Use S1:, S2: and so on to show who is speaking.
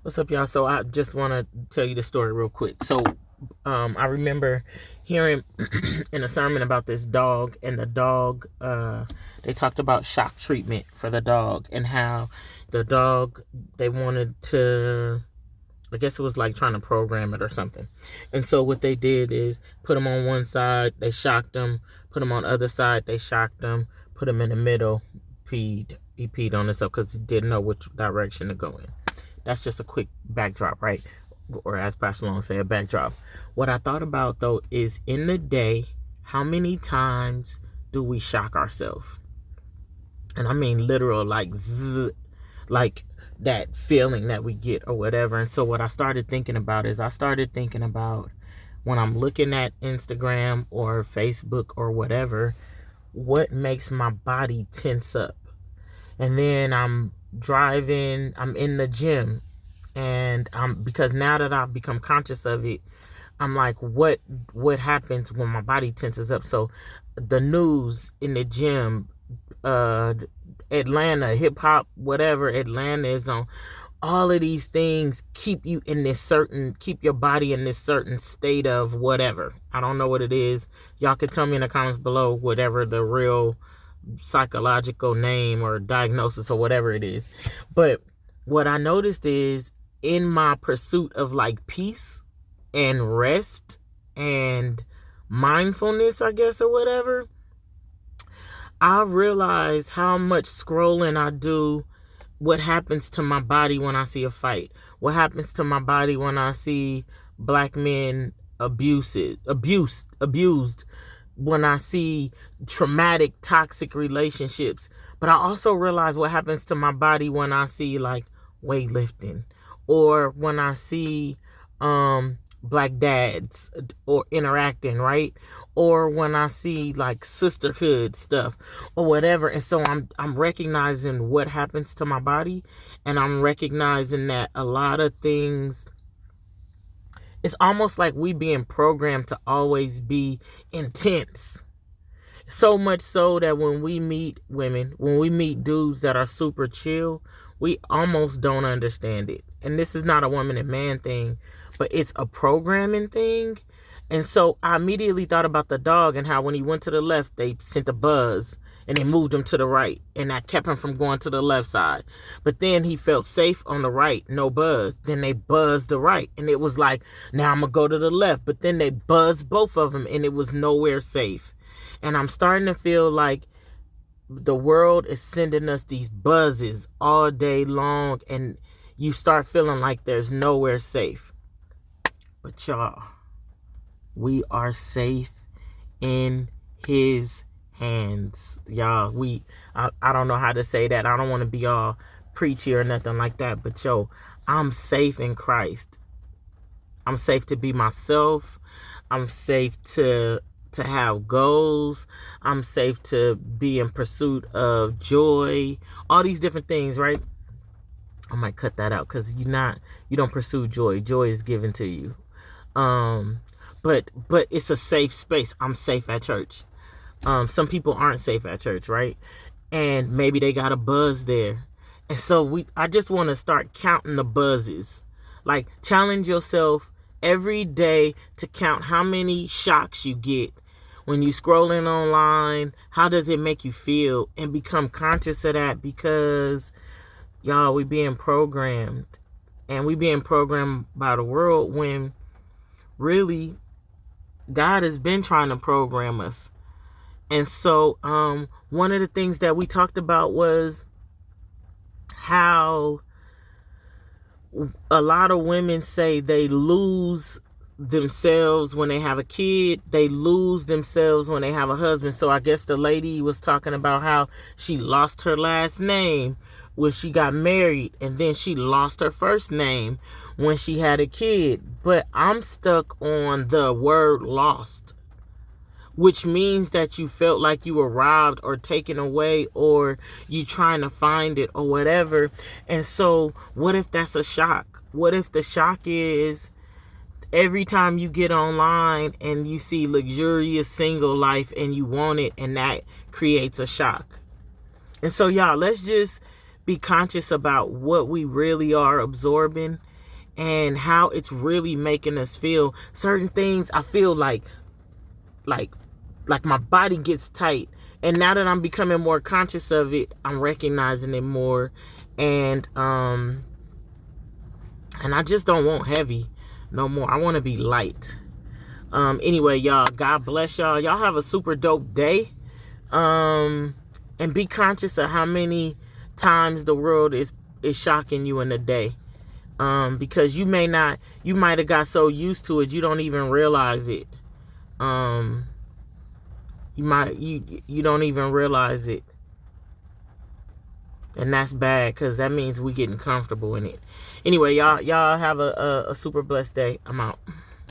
S1: What's up, y'all? So I just want to tell you the story real quick. So I remember hearing in a sermon about this dog, and the dog, they talked about shock treatment for the dog and how the dog, they wanted to, I guess it was like trying to program it or something. And so what they did is put him on one side, they shocked him, put him on the other side, they shocked him, put him in the middle, he peed on himself because he didn't know which direction to go in. That's just a quick backdrop, right? Or as Pastor Long said, a backdrop. What I thought about though is in the day, how many times do we shock ourselves? And I mean literal, like zzz, like that feeling that we get or whatever. And so what I started thinking about is when I'm looking at Instagram or Facebook or whatever, what makes my body tense up? And then I'm driving, I'm in the gym, and because now that I've become conscious of it, I'm like, what happens when my body tenses up? So the news in the gym, Atlanta, hip hop, whatever Atlanta is on, all of these things keep your body in this certain state of whatever. I don't know what it is. Y'all can tell me in the comments below whatever the real psychological name or diagnosis or whatever it is. But what I noticed is in my pursuit of like peace and rest and mindfulness, I guess, or whatever, I realize how much scrolling I do, what happens to my body when I see a fight, what happens to my body when I see black men abused, when I see traumatic, toxic relationships. But I also realize what happens to my body when I see like weightlifting, or when I see black dads or interacting, right? Or when I see like sisterhood stuff or whatever. And so I'm recognizing what happens to my body, and I'm recognizing that a lot of things, it's almost like we being programmed to always be intense. So much so that when we meet women, when we meet dudes that are super chill, we almost don't understand it. And this is not a woman and man thing, but it's a programming thing. And so I immediately thought about the dog and how when he went to the left, they sent a buzz and they moved him to the right. And that kept him from going to the left side. But then he felt safe on the right, no buzz. Then they buzzed the right. And it was like, now I'm going to go to the left. But then they buzzed both of them and it was nowhere safe. And I'm starting to feel like the world is sending us these buzzes all day long. And you start feeling like there's nowhere safe. But y'all, we are safe in his hands. Y'all, I don't know how to say that. I don't want to be all preachy or nothing like that. But yo, I'm safe in Christ. I'm safe to be myself. I'm safe to have goals. I'm safe to be in pursuit of joy. All these different things, right? I might cut that out because you don't pursue joy. Joy is given to you. But it's a safe space. I'm safe at church. Some people aren't safe at church, right? And maybe they got a buzz there. And so I just want to start counting the buzzes. Like, challenge yourself every day to count how many shocks you get when you scrolling online. How does it make you feel? And become conscious of that, because y'all, we being programmed, and we being programmed by the world when really God has been trying to program us. And so one of the things that we talked about was how a lot of women say they lose themselves when they have a kid. They lose themselves when they have a husband. So I guess the lady was talking about how she lost her last name when she got married, and then she lost her first name when she had a kid. But I'm stuck on the word lost, which means that you felt like you were robbed or taken away, or you trying to find it or whatever. And so what if that's a shock? What if the shock is every time you get online and you see luxurious single life and you want it, and that creates a shock? And so y'all, let's just be conscious about what we really are absorbing and how it's really making us feel. Certain things I feel like my body gets tight. And now that I'm becoming more conscious of it, I'm recognizing it more. And I just don't want heavy no more. I want to be light. Anyway, y'all, God bless y'all. Y'all have a super dope day. And be conscious of how many times the world is shocking you in a day. Because you might have got so used to it you don't even realize it. You don't even realize it. And that's bad, because that means we getting comfortable in it. Anyway, y'all have a super blessed day. I'm out.